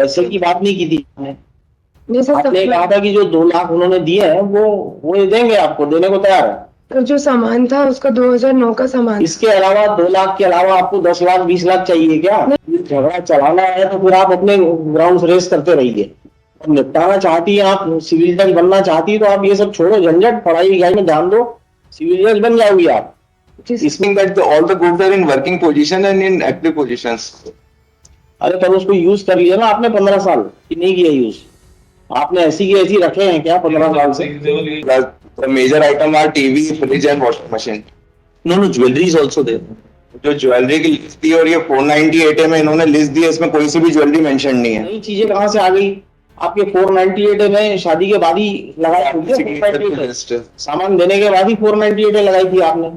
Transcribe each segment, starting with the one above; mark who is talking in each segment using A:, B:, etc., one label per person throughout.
A: पैसे की बात नहीं की थी आपने।
B: नहीं सर,
A: आपने कहा था कि जो 2 लाख उन्होंने दिए हैं वो ये देंगे, आपको देने को तैयार है।
B: तो जो सामान था उसका 2009 का सामान।
A: इसके अलावा 2 लाख के अलावा आपको 10 लाख 20 लाख चाहिए क्या? झगड़ा चलाना है तो फिर आप अपने ग्राउंड रेस करते रहिए। निपटाना चाहती है आप, सिविल जज बनना चाहती है तो आप ये सब छोड़ो झंझट, पढ़ाई लिखाई में ध्यान दो, सिविल जज बन जाओगी आप।
C: इसमें that all the goods are in working position and in active positions.
A: अरे पर उसको यूज कर लिया ना आपने 15 साल कि नहीं किया यूज? आपने ऐसी की ऐसी रखे हैं क्या 15 साल से?
C: The major item are TV, fridge and washing machine.
A: No no, jewellery is also there.
C: जो ज्वेलरी की लिस्ट थी और ये 498 में इन्होंने लिस्ट दी है, इसमें कोई सी भी ज्वेलरी मेंशन नहीं है।
A: नई चीजें कहाँ से आ गई आपके? 498 में शादी के बाद ही लगाई हुई है 498। सामान देने के बाद ही 498 लगाई थी आपने।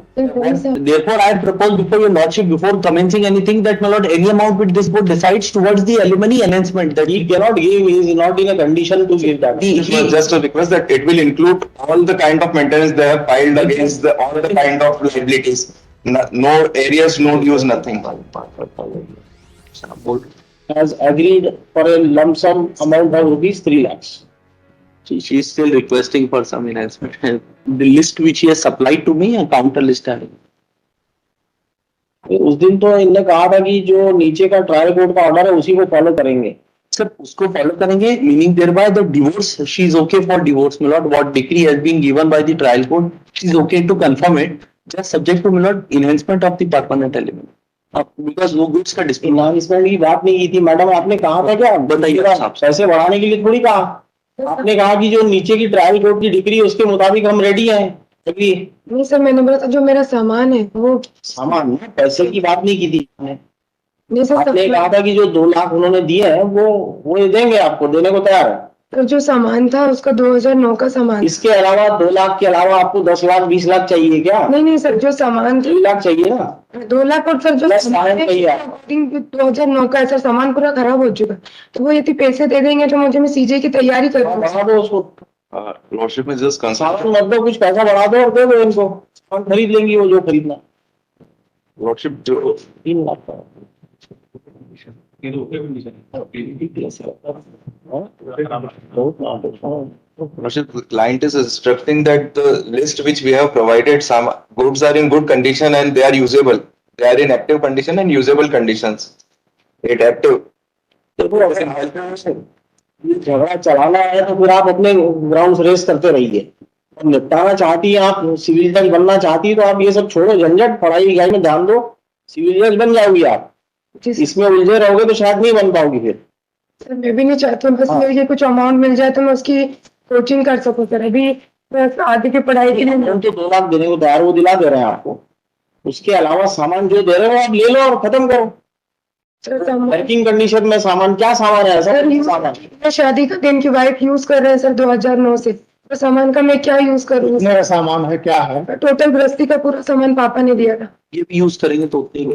A: Therefore, I propose before your lordship, before commencing anything, that my lord, any amount which this board decides towards the alimony enhancement, that he cannot give, he is not in a condition to give that.
C: It was just a request that it will include all the kind of maintenance they have filed against all the kind of liabilities. No areas, no dues, nothing.
A: Has agreed for a lump sum amount of rupees 3 lakhs.
D: She is still requesting for some enhancement. The list which he has supplied to me, a counter list है।
A: उस दिन तो इनने कहा था कि जो नीचे का ट्रायल कोर्ट का ऑर्डर है उसी को फॉलो करेंगे।
D: सर उसको फॉलो करेंगे, meaning thereby the divorce, she is okay for divorce, my lord. What decree has been given by the trial court, she is okay to confirm it, just subject to, my lord, enhancement of the permanent element. Because वो goods का dispute.
A: Investment की बात नहीं की थी madam, आपने कहा था क्या?
D: बताइए साहब।
A: पैसे बढ़ाने के लिए थोड़ी कहा, आपने कहा कि जो नीचे की ट्रायल कोर्ट की डिग्री उसके मुताबिक हम रेडी हैं।
B: नहीं सर, मैंने बोला था जो मेरा सामान है वो
A: सामान, पैसे की बात नहीं की थी आपने।
B: नहीं सर,
A: आपने कहा था कि जो 2 लाख उन्होंने दिए हैं वो ये देंगे, आपको देने को तैयार है।
B: तो जो सामान था उसका 2009 का सामान।
A: इसके अलावा 2 लाख के अलावा आपको 10 लाख 20 लाख चाहिए क्या?
B: नहीं सर, जो सामान
A: 3 लाख चाहिए ना?
B: 2 लाख और सर जो
A: सामान चाहिए।
B: 2009 का है सर, सामान पूरा खराब हो चुका, तो वो यदि पैसे दे देंगे तो मुझे, मैं सीजे की तैयारी कर रहा हूँ।
A: बढ़ा दो उसको,
C: लॉर्डशिप में जस्ट
A: सामान मत दो, कुछ पैसा बढ़ा दो और दे दो इनको, सामान खरीद लेंगी वो जो खरीदना।
C: लॉर्डशिप जो
A: 3 लाख का
C: client is instructing that the list which we have provided, some goods are in good condition and they are usable. They are in active condition and usable conditions. It active.
A: झगड़ा चलाना है तो फिर आप अपने ground race करते रहिए। निपटाना चाहती है आप, सिविल जज बनना चाहती है तो आप ये सब छोड़ो झंझट, पढ़ाई लिखाई में ध्यान दो, सिविल जज बन जाओगी आप। इसमें उलझे रहोगे तो शायद नहीं बन पाओगी फिर।
B: सर मैं भी नहीं चाहता हूँ, बस मुझे कुछ अमाउंट मिल जाए तो मैं उसकी कोचिंग कर सकूँ सर। अभी मैं आगे की पढ़ाई के लिए
A: हम तो 2 लाख देने को तैयार, वो दिला दे रहे हैं आपको। उसके अलावा सामान जो दे रहे हो आप ले लो और खत्म करो। वर्किंग कंडीशन में सामान, क्या सामान है ऐसा?
B: सामान शादी का दिन की वाइफ यूज कर रहे हैं सर 2009 से, तो सामान का मैं क्या यूज करूँ?
A: मेरा सामान है, क्या है?
B: टोटल गृहस्थी का पूरा सामान पापा ने दिया था।
D: ये भी यूज करेंगे तो उतने ही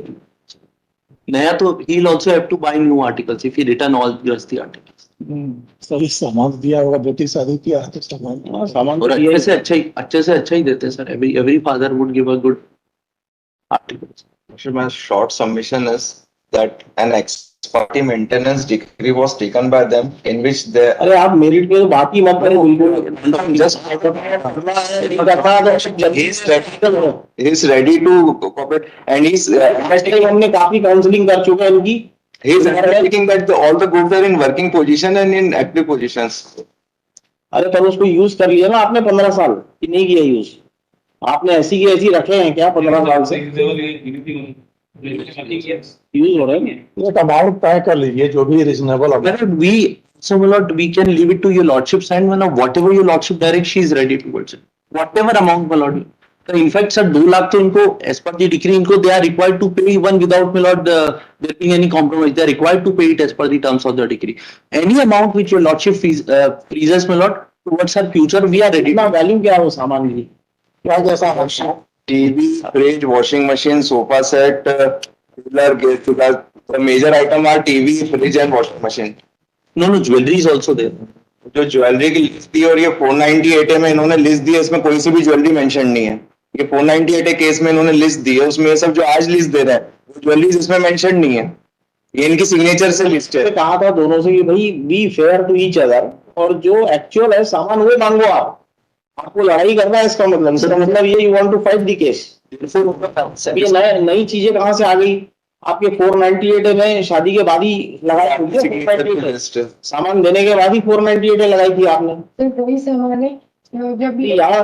D: नया, तो he'll also have to buy new articles if he return all गृहस्थी articles।
E: सही सामान दिया होगा, बेटी शादी किया है तो सामान
D: और अच्छे से अच्छा ही देते हैं sir. Every father would give a good articles।
C: My short submission is that an ex parte maintenance decree was taken by them in which they
A: अरे आप मेरिट पे तो बात ही मत करें बिल्कुल।
C: just he is ready to cooperate and he's
A: हमने काफी काउंसलिंग कर चुके हैं इनकी।
C: he is indicating that all the goods are in working position and in active positions.
A: अरे पर उसको यूज कर लिया ना आपने 15 साल कि नहीं किया यूज? आपने ऐसी की ऐसी रखे हैं क्या 15 साल से? यूज हो रहे हैं।
E: एक अमाउंट तय कर लीजिए जो भी reasonable.
D: We can leave it to your lordship's hand, whatever your lordship directs, she is ready towards it. Whatever amount, my lord. So in fact, sir, 2 lakh तो इनको as per the decree इनको they are required to pay even without, my lord, there being any compromise. They are required to pay it as per the terms of the decree. Any amount which your lordship freezes, my lord, towards her future, we are ready.
A: ना value क्या है वो सामान की?
E: क्या जैसा
C: TV, fridge, washing machine, sofa set, cooler, gas cooler. The major item are TV, fridge and washing machine.
D: No, jewelry is also there.
C: जो jewellery की लिस्ट थी और ये 498 में इन्होंने लिस्ट दी है, इसमें कोई सी भी ज्वेलरी मेंशन नहीं है। ये 498 केस में इन्होंने लिस्ट दी है, उसमें ये सब जो आज लिस्ट दे रहे हैं ज्वेलरीज इसमें मेंशन नहीं है। ये इनकी सिग्नेचर से लिस्ट है।
A: कहा था दोनों से कि भाई be fair to each other, और जो एक्चुअल है सामान वो मांगो आप। आपको लड़ाई करना है, इसका मतलब ये you want to fight the case. ये नई चीजें कहाँ से आ गई? आपके 498 में शादी के बाद ही लगाई हुई है 498। सामान देने के बाद ही 498 लगाई थी आपने।
B: तो वही सामान है जब भी
A: यहाँ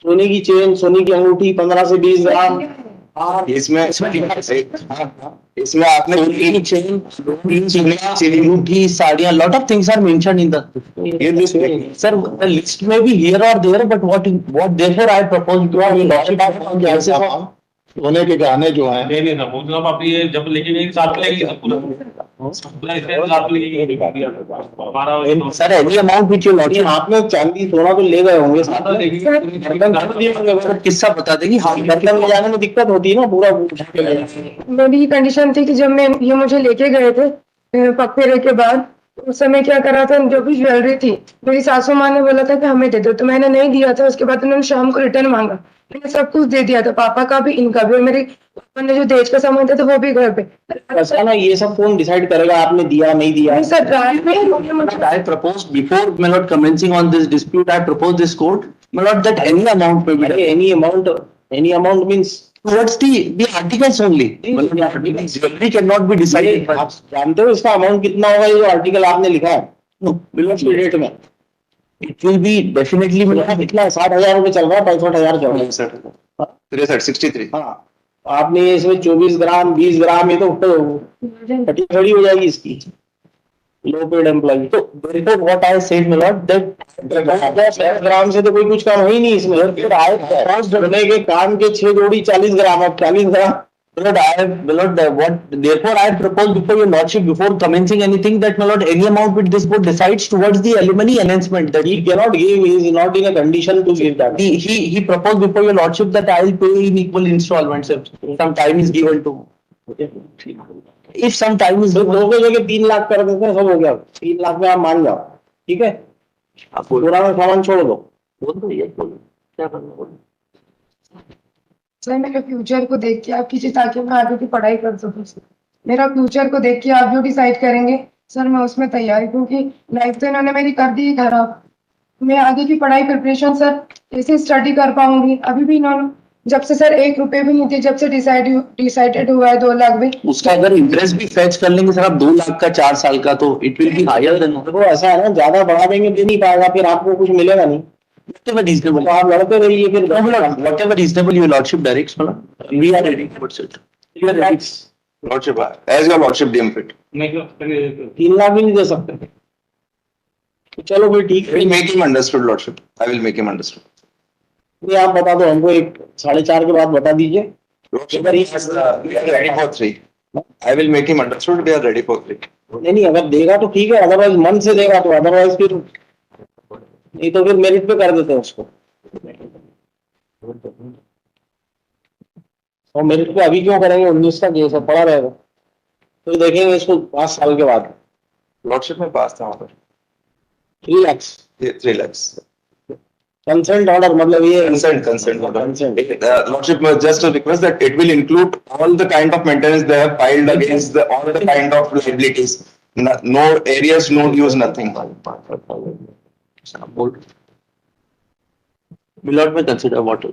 A: सोने की चेन, सोने की अंगूठी 15 से 20 ग्राम। हाँ,
C: इसमें आपने
D: तीन चेन, तीन चेन, अंगूठी, साड़ियाँ, lot of things are mentioned in the
A: ये लिस्ट है।
D: sir. The list may be here or there, but what therefore I propose to our lordship
E: जैसे हम सोने के गहने जो हैं,
F: नहीं नहीं वो तो आप ये जब लेके गए साथ में लेके पूरा पूरा इसके साथ में लेके हमारा
D: sir, any amount which your lordship
A: आपने चांदी सोना तो ले गए होंगे साथ में।
D: sir, किस्सा बता देगी हाँ
A: बर्तन ले जाने में दिक्कत होती है ना पूरा।
B: मेरी ये कंडीशन थी कि जब मैं ये मुझे लेके गए थे पग फेरे के बाद, उस समय क्या करा था, जो भी ज्वेलरी थी मेरी सासू माँ ने बोला था कि हमें दे दो, तो मैंने नहीं दिया था। उसके बाद उन्होंने शाम को रिटर्न मांगा, मैंने सब कुछ दे दिया था, पापा का भी इनका भी, और मेरे पापा ने जो दहेज का सामान था तो वो भी घर पे।
A: ऐसा ना, ये सब कौन डिसाइड करेगा आपने दिया नहीं दिया?
B: नहीं सर, रात में मुझे
D: I propose before my lord commencing on this dispute, I propose this court, my lord, that any amount may be done.
A: Any amount means
D: Towards the articles only. Jewelry cannot be decided.
A: आप जानते हो इसका amount कितना होगा? ये जो article आपने लिखा है
D: No,
A: बिल्कुल की डेट में
D: it will be definitely.
A: कितना है? 60,000 रुपए चल रहा है, 65,000 चल रहा है।
C: 63
A: हाँ, आपने ये इसमें 24 ग्राम 20 ग्राम, ये तो फटी खड़ी हो जाएगी इसकी। लो पेड एम्प्लॉय तो
D: Therefore, what I said, my lord, that
A: 10 ग्राम से तो कोई कुछ कम हो ही नहीं इसमें। फिर आए करने के काम के 6 जोड़ी 40 ग्राम, अब 40 ग्राम।
D: my lord, my lord, what therefore I propose before your lordship, before commencing anything, that my lord, any amount which this board decides towards the alimony enhancement, that
A: He cannot give, he is not in a condition to give that.
D: he proposed before your lordship that I will pay in equal installments if some time is given to. If some time is
A: तो
D: given.
A: 2 के जगह 3 लाख कर देते हैं, सब हो गया। 3 लाख में आप मान जाओ, ठीक है?
D: आप बोल
A: पुराना सामान छोड़ दो।
D: दो ये बोलो क्या करना बोलो।
B: सर मेरे फ्यूचर को देख के आप कीजिए ताकि मैं आगे की पढ़ाई कर सकूं। मेरा फ्यूचर को देख के आप जो डिसाइड करेंगे सर मैं उसमें तैयार हूं, क्योंकि लाइफ तो इन्होंने मेरी कर दी खराब। मैं आगे की पढ़ाई प्रिपरेशन सर कैसे स्टडी कर पाऊंगी? अभी भी इन्होंने जब से सर 1 रुपए भी नहीं थे, जब से डिसाइडेड हुआ है 2 लाख भी।
D: उसका अगर इंटरेस्ट भी फेच कर लेंगे सर आप 2 लाख का 4 साल का, तो it will be higher than
A: वो ऐसा है ना, ज्यादा बढ़ा देंगे दे नहीं पाएगा, फिर आपको कुछ मिलेगा नहीं।
D: whatever reasonable.
A: तो आप लड़ते रहिए फिर।
D: Whatever reasonable your lordship directs, we are ready towards it.
C: lordship, as your lordship deem fit.
A: 3 lakh भी नहीं दे सकते। तो चलो फिर ठीक
C: I will
A: है,
C: make him understood, lordship. I will make him understood.
A: ये आप बता दो हमको, 1 4:30 के बाद बता दीजिए।
C: Lordship, we are ready for 3. I will make him understood. We are ready for 3.
A: नहीं, अगर देगा तो ठीक है, अदरवाइज मन से देगा तो, अदरवाइज फिर नहीं तो फिर मेरिट पे कर देते हैं उसको। और मेरिट पे अभी क्यों करेंगे? 19 का केस है, पड़ा रहेगा, तो देखेंगे इसको 5 साल के बाद।
C: Lordship में पास था वहाँ पर
A: 3 लाख
C: 3 lakhs.
A: कंसेंट ऑर्डर, मतलब ये
C: Consent.
A: Consent.
C: Lordship, just a request that it will include all the kind of maintenance they have filed against all the kind of liabilities. No areas, no dues, nothing.
D: Milord में consider what.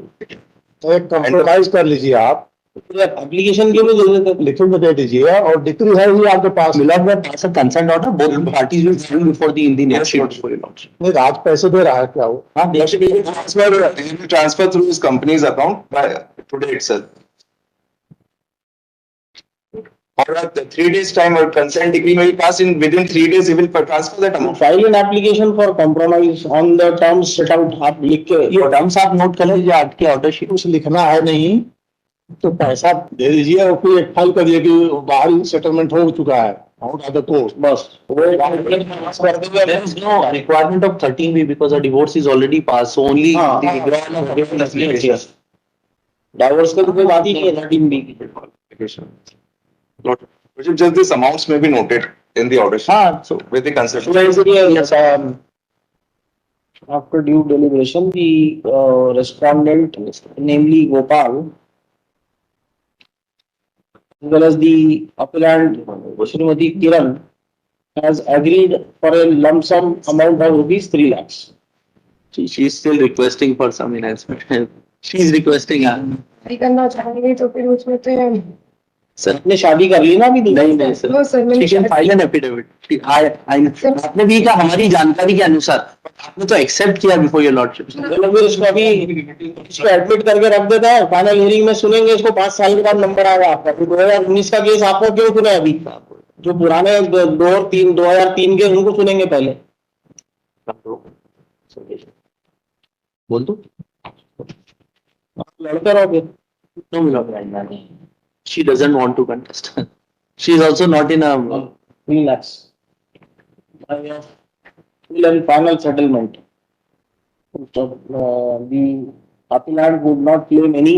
E: तो एक compromise कर लीजिए आप,
A: application क्यों नहीं दे देते?
E: लिखित में दे दीजिए, और डिक्री है ही आपके पास।
D: Milord में pass a consent order, both parties will sign before the in the next
C: Lordship.
D: before your lordship.
E: नहीं, राज पैसे दे रहा है क्या वो?
D: हाँ,
C: Lordship, he will transfer through his company's account by today itself. Or at 3 days time, or consent decree may be passed in within 3 days. He will transfer that amount.
A: File an application for compromise on the terms set out, आप लिख के
D: ये terms आप note कर लीजिए आज के order sheet.
E: कुछ लिखना है नहीं तो पैसा दे दीजिए, और फिर एक फाइल कर दिए कि बाहरी सेटलमेंट हो चुका है, आउट ऑफ द कोर्ट, बस।
D: There is no requirement of 13B because a divorce is already passed, so only
A: हाँ,
D: the withdrawal of divorce is here.
A: Divorce का तो कोई बात ही नहीं है 13B की।
C: Lordship, just these amounts may be noted in the order sheet
D: हाँ, so
C: with the consent.
A: So basically, yes, after due deliberation, the respondent, namely Gopal, as well as the appellant Srimati Kiran has agreed for a lump sum amount of rupees 3 lakhs.
D: She is still requesting for some enhancement. She is requesting.
B: शादी करना चाहेंगे तो फिर उसमें तो
D: Sir,
A: आपने शादी कर ली ना अभी तो?
D: नहीं नहीं
B: नो
D: सर.
B: सर मैंने
D: She can file an affidavit. आपने भी कहा हमारी जानकारी के अनुसार आपने तो एक्सेप्ट किया बिफोर योर लॉर्डशिप.
A: चलो फिर इसको अभी इसको एडमिट करके रख देता है, फाइनल हियरिंग में सुनेंगे इसको, 5 साल के बाद नंबर आएगा आपका। फिर 2019 का केस आपको क्यों सुने अभी? जो पुराने 2003 के उनको सुनेंगे पहले।
D: बोल दो.
A: आप लड़ते रहोगे।
D: No, Milord. She doesn't want to contest. She is also not in a.
A: 3 lakhs by way of full and final settlement. So, the appellant would not claim any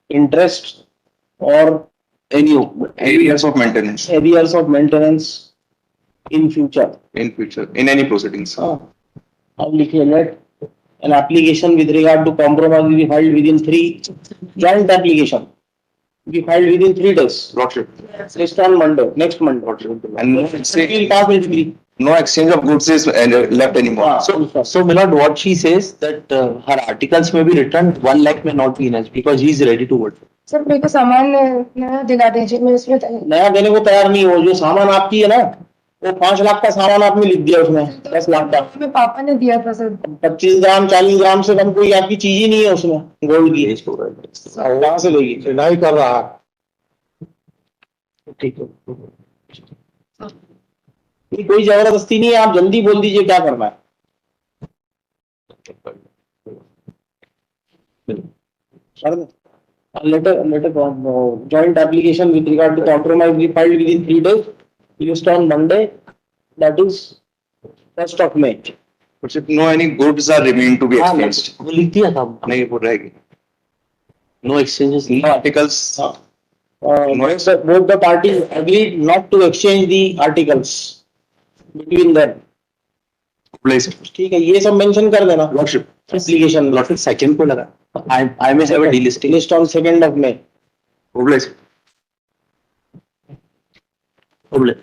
A: interest or
D: Any
C: Areas of maintenance
A: arrears of maintenance in future.
C: in future, in any proceedings.
A: अब लिखिए let an application with regard to compromise will be filed within 3 joint application be filed within 3 days.
C: Lordship.
A: Next on Monday, next Monday.
C: And no
A: We'll
C: exchange,
A: pass the degree.
C: no exchange of goods is left anymore.
D: So, Milord, what she says that her articles may be returned, 1 lakh may not be enhanced because he is ready to vote.
B: Sir मेरे को सामान नया दिला दीजिए मैं उसमें
A: नया देने को तैयार नहीं हो, जो सामान आपकी है ना वो 5 लाख का सामान आपने लिख दिया उसमें 10 लाख का।
B: मैं पापा ने दिया था सर
A: 25 ग्राम 40 ग्राम से कम कोई आपकी चीज ही नहीं है उसमें गोल्ड की। कहाँ से लेगी?
E: डिनाई कर रहा है।
A: ठीक है, ये कोई जबरदस्ती नहीं है, आप जल्दी बोल दीजिए क्या करना है। Letter joint application with regard to compromise be filed within 3 days, released on Monday, that is 1st of May.
C: Lordship, no any goods are remain to be exchanged.
D: वो लिख दिया था.
C: नहीं वो रहेगी.
D: No exchanges.
C: No articles.
A: Both the parties agreed not to exchange the articles between them.
C: Place.
A: ठीक है, ये सब मेंशन कर देना
C: Lordship.
A: एप्लीकेशन
D: Lordship, second को लगा. I may have a delisting.
A: list on 2nd of May.
C: Place.
D: Problem.